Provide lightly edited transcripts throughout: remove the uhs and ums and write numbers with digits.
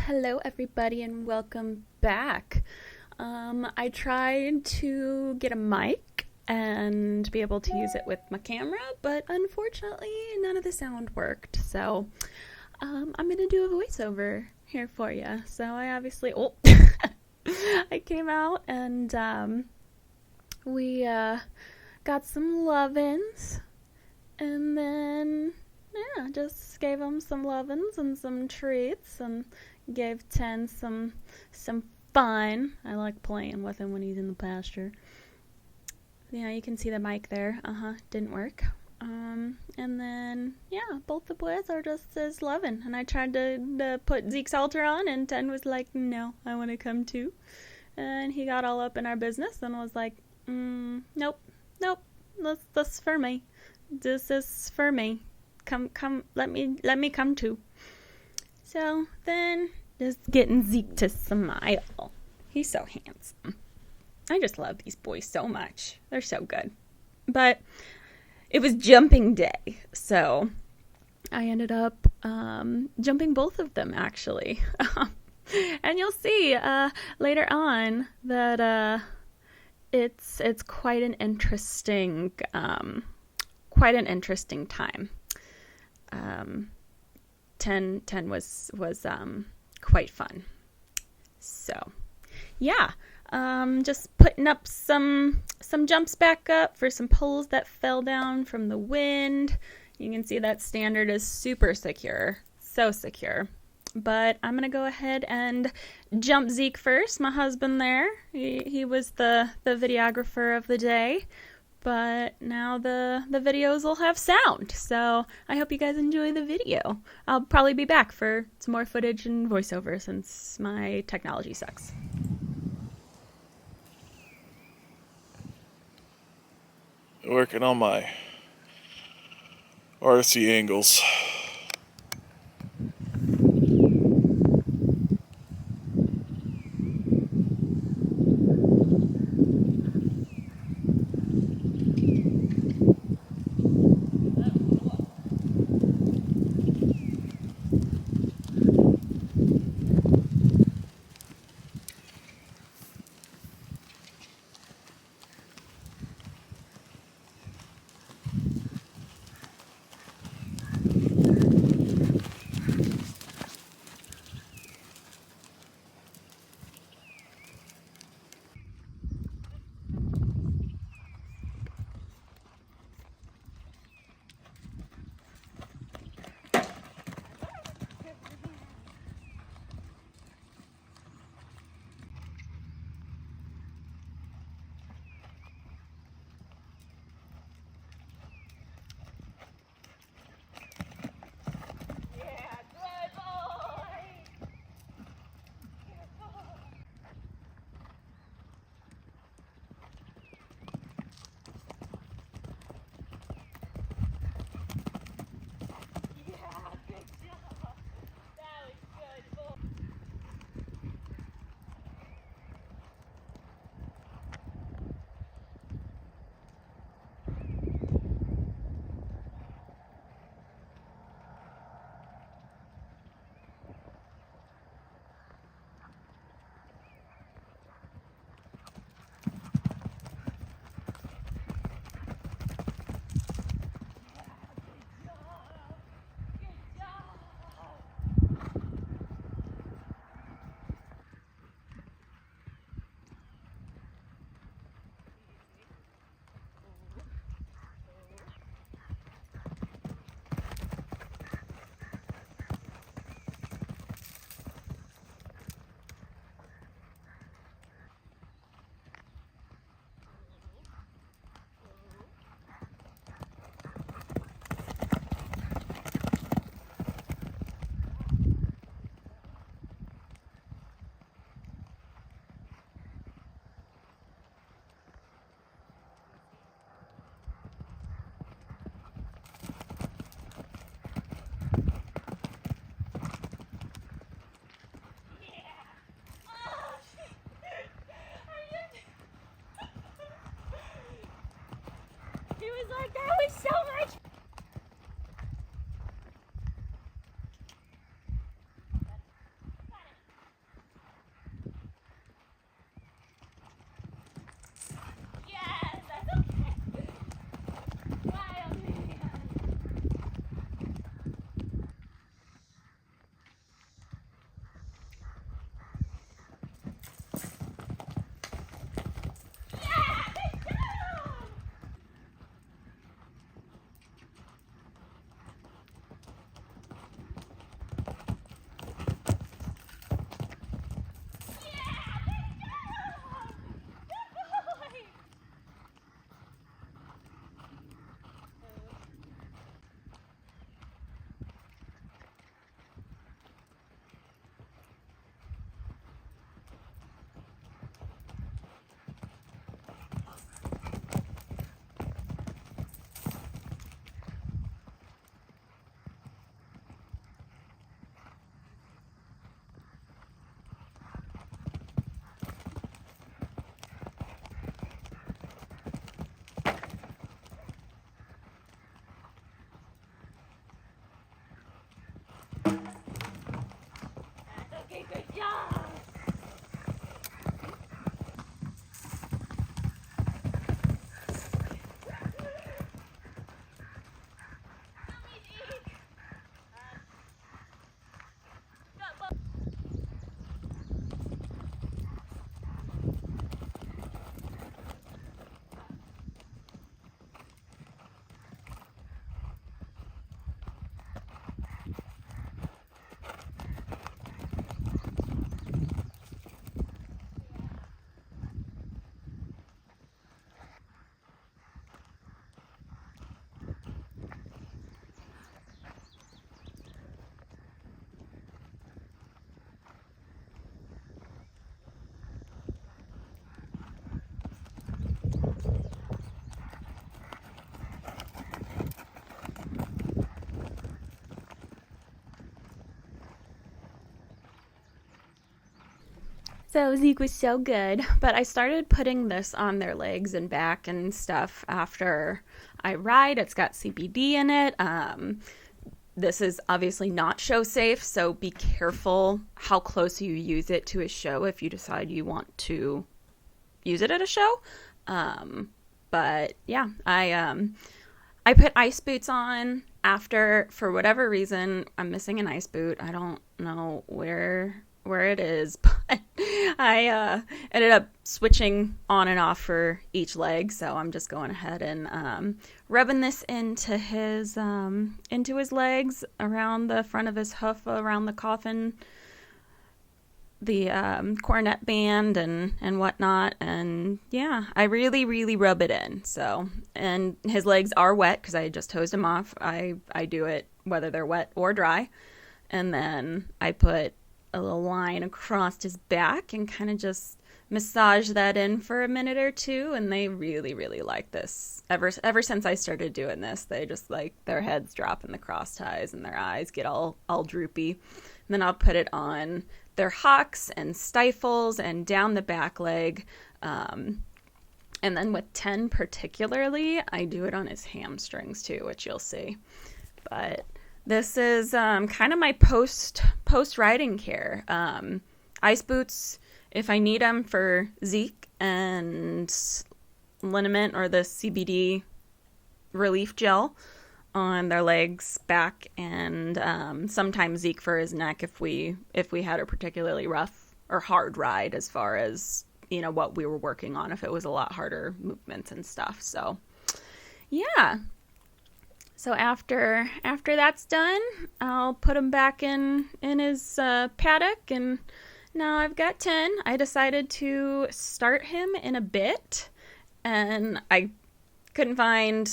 Hello everybody and welcome back. I tried to get a mic and be able to use it with my camera, but unfortunately none of the sound worked. So I'm gonna do a voiceover here for you. So I obviously, I came out and we got some lovin's, and then yeah, just gave him some lovin's and some treats, and gave 10 some fun. I like playing with him when he's in the pasture. Yeah, you can see the mic there. Didn't work. And then yeah, both the boys are just as loving. And I tried to put Zeke's halter on, and 10 was like, "No, I want to come too." And he got all up in our business and was like, "Nope, this is for me. This is for me. Come, let me come too." So then, just getting Zeke to smile. He's so handsome. I just love these boys so much. They're so good. But it was jumping day, so I ended up jumping both of them, actually. And you'll see later on that it's quite an interesting time. 10 was quite fun. So yeah, just putting up some jumps back up for some poles that fell down from the wind. You can see that standard is super secure, so secure. But I'm gonna go ahead and jump Zeke first. My husband there, he was the videographer of the day. But now the videos will have sound, so I hope you guys enjoy the video. I'll probably be back for some more footage and voiceover since my technology sucks. Working on my RC angles. Like, that was so much. So Zeke was so good, but I started putting this on their legs and back and stuff after I ride. It's got CBD in it. This is obviously not show safe, so be careful how close you use it to a show if you decide you want to use it at a show. But yeah, I put ice boots on after, for whatever reason, I'm missing an ice boot. I don't know where it is, but I ended up switching on and off for each leg, so I'm just going ahead and rubbing this into his legs, around the front of his hoof, around the coffin, the cornet band and whatnot. And yeah, I really rub it in. So, and his legs are wet because I just hosed him off. I do it whether they're wet or dry, and then I put a little line across his back and kind of just massage that in for a minute or two. And they really like this. Ever since I started doing this, they just like, their heads drop in the cross ties and their eyes get all droopy. And then I'll put it on their hocks and stifles and down the back leg. And then with 10 particularly, I do it on his hamstrings too, which you'll see. But this is kind of my post riding care. Ice boots if I need them for Zeke, and liniment or the CBD relief gel on their legs, back, and sometimes Zeke for his neck if we had a particularly rough or hard ride, as far as, you know, what we were working on, if it was a lot harder movements and stuff. So yeah. So after that's done, I'll put him back in his paddock, and now I've got 10. I decided to start him in a bit, and I couldn't find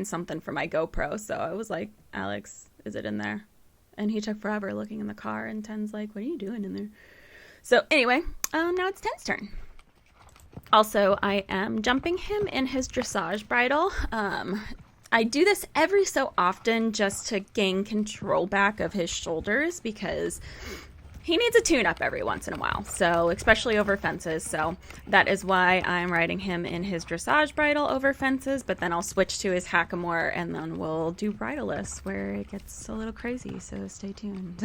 something for my GoPro, so I was like, Alex, is it in there? And he took forever looking in the car, and 10's like, what are you doing in there? So anyway, now it's 10's turn. Also, I am jumping him in his dressage bridle. I do this every so often just to gain control back of his shoulders, because he needs a tune-up every once in a while, so especially over fences. So that is why I'm riding him in his dressage bridle over fences, but then I'll switch to his hackamore, and then we'll do bridleless, where it gets a little crazy, so stay tuned.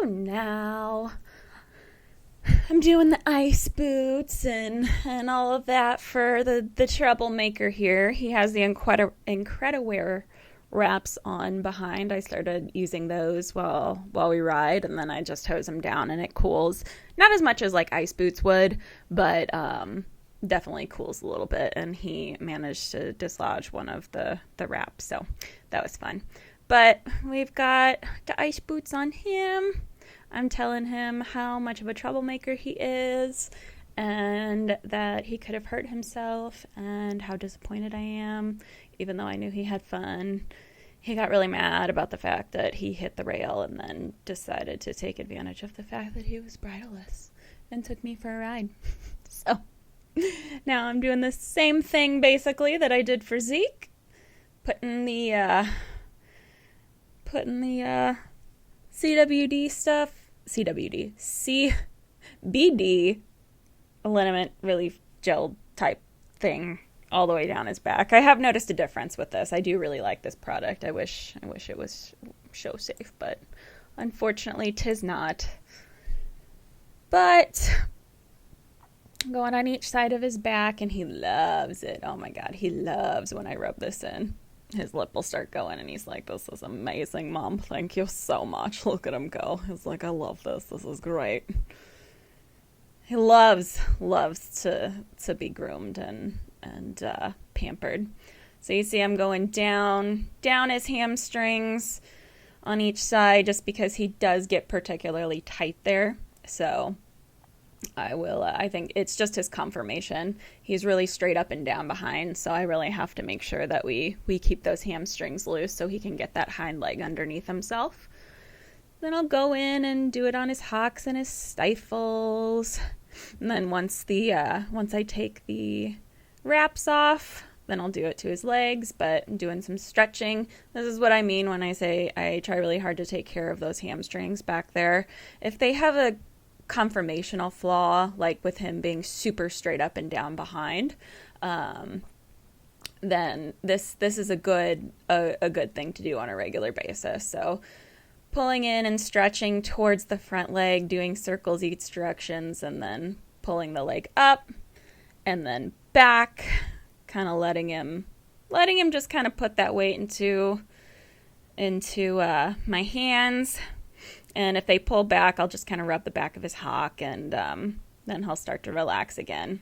now I'm doing the ice boots and all of that for the troublemaker here. He has the Incrediwear wraps on behind. I started using those while we ride, and then I just hose them down and it cools. Not as much as like ice boots would, but definitely cools a little bit, and he managed to dislodge one of the wraps, so that was fun. But we've got the ice boots on him. I'm telling him how much of a troublemaker he is and that he could have hurt himself and how disappointed I am, even though I knew he had fun. He got really mad about the fact that he hit the rail and then decided to take advantage of the fact that he was bridleless and took me for a ride. So now I'm doing the same thing basically that I did for Zeke, putting the CBD liniment relief gel type thing all the way down his back. I have noticed a difference with this. I do really like this product. I wish it was show safe, but unfortunately 'tis not. But going on each side of his back, and he loves it. Oh my god, he loves when I rub this in. His lip will start going, and he's like, "This is amazing, Mom. Thank you so much." Look at him go. He's like, "I love this. This is great." He loves to be groomed and pampered. So you see I'm going down his hamstrings on each side, just because he does get particularly tight there. So I think it's just his conformation. He's really straight up and down behind, so I really have to make sure that we keep those hamstrings loose so he can get that hind leg underneath himself. Then I'll go in and do it on his hocks and his stifles. And then once I take the wraps off, then I'll do it to his legs, but I'm doing some stretching. This is what I mean when I say I try really hard to take care of those hamstrings back there. If they have a conformational flaw, like with him being super straight up and down behind, then this is a good thing to do on a regular basis. So pulling in and stretching towards the front leg, doing circles each directions, and then pulling the leg up and then back, kind of letting him just kind of put that weight into my hands. And if they pull back, I'll just kind of rub the back of his hock, and then he'll start to relax again.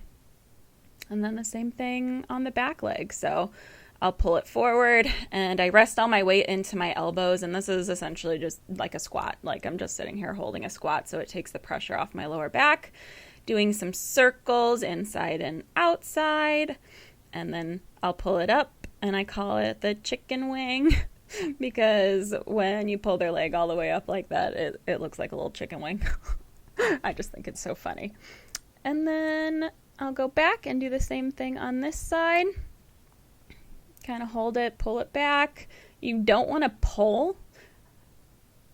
And then the same thing on the back leg. So I'll pull it forward, and I rest all my weight into my elbows. And this is essentially just like a squat. Like I'm just sitting here holding a squat, so it takes the pressure off my lower back. Doing some circles inside and outside. And then I'll pull it up, and I call it the chicken wing. Because when you pull their leg all the way up like that, it looks like a little chicken wing. I just think it's so funny. And then I'll go back and do the same thing on this side. Kind of hold it, pull it back. You don't want to pull.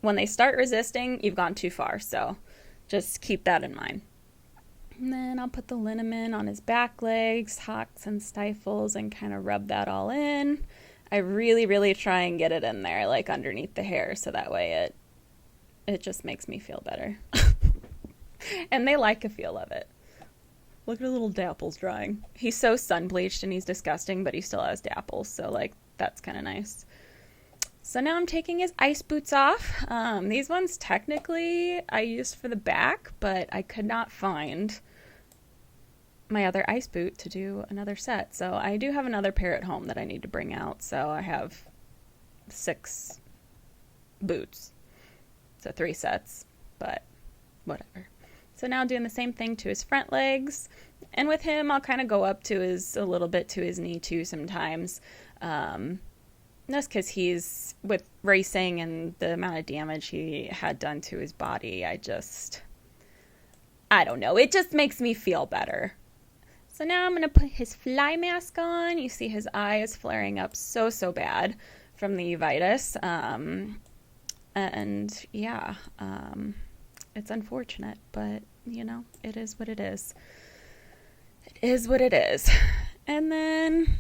When they start resisting, you've gone too far. So just keep that in mind. And then I'll put the liniment on his back legs, hocks and stifles, and kind of rub that all in. I really, really try and get it in there, like underneath the hair, so that way it just makes me feel better. And they like a feel of it. Look at his little dapples drying. He's so sun-bleached and he's disgusting, but he still has dapples, so like that's kind of nice. So now I'm taking his ice boots off. These ones technically I used for the back, but I could not find my other ice boot to do another set. So I do have another pair at home that I need to bring out. So I have 6 boots. So 3 sets, but whatever. So now doing the same thing to his front legs. And with him, I'll kind of go up to a little bit to his knee too sometimes. That's because he's, with racing and the amount of damage he had done to his body, I don't know. It just makes me feel better. So now I'm going to put his fly mask on. You see his eye is flaring up so bad from the uveitis. And yeah, it's unfortunate, but you know, it is what it is. It is what it is. And then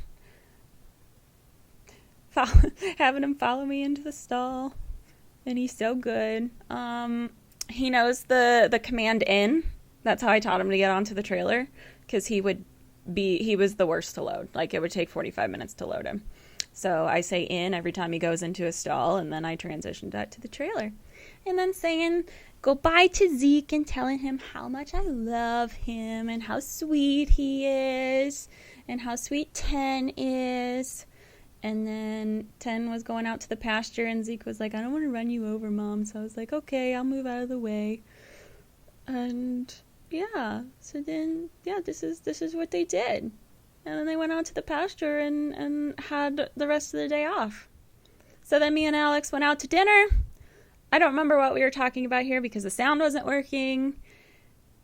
having him follow me into the stall, and he's so good. he knows the command in. That's how I taught him to get onto the trailer, because he was the worst to load. Like, it would take 45 minutes to load him. So I say in every time he goes into a stall, and then I transitioned that to the trailer. And then saying goodbye to Zeke and telling him how much I love him and how sweet he is and how sweet 10 is. And then 10 was going out to the pasture, and Zeke was like, I don't want to run you over, Mom. So I was like, okay, I'll move out of the way. And yeah, so then, yeah, this is what they did. And then they went out to the pasture and had the rest of the day off. So then me and Alex went out to dinner. I don't remember what we were talking about here because the sound wasn't working,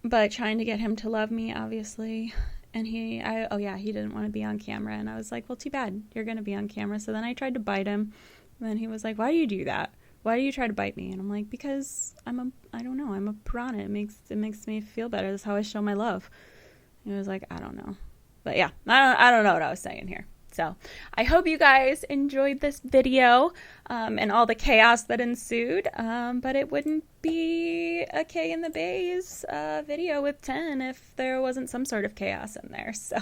but trying to get him to love me, obviously. And he didn't want to be on camera. And I was like, well, too bad. You're going to be on camera. So then I tried to bite him. And then he was like, why do you do that? Why do you try to bite me? And I'm like, because I'm a piranha. It makes me feel better. That's how I show my love. And he was like, I don't know. But yeah, I don't know what I was saying here. So I hope you guys enjoyed this video and all the chaos that ensued. But it wouldn't be a K in the Bays video with 10 if there wasn't some sort of chaos in there. So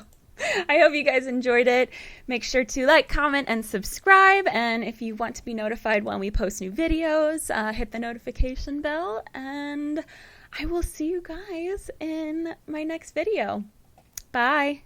I hope you guys enjoyed it. Make sure to like, comment, and subscribe. And if you want to be notified when we post new videos, hit the notification bell. And I will see you guys in my next video. Bye.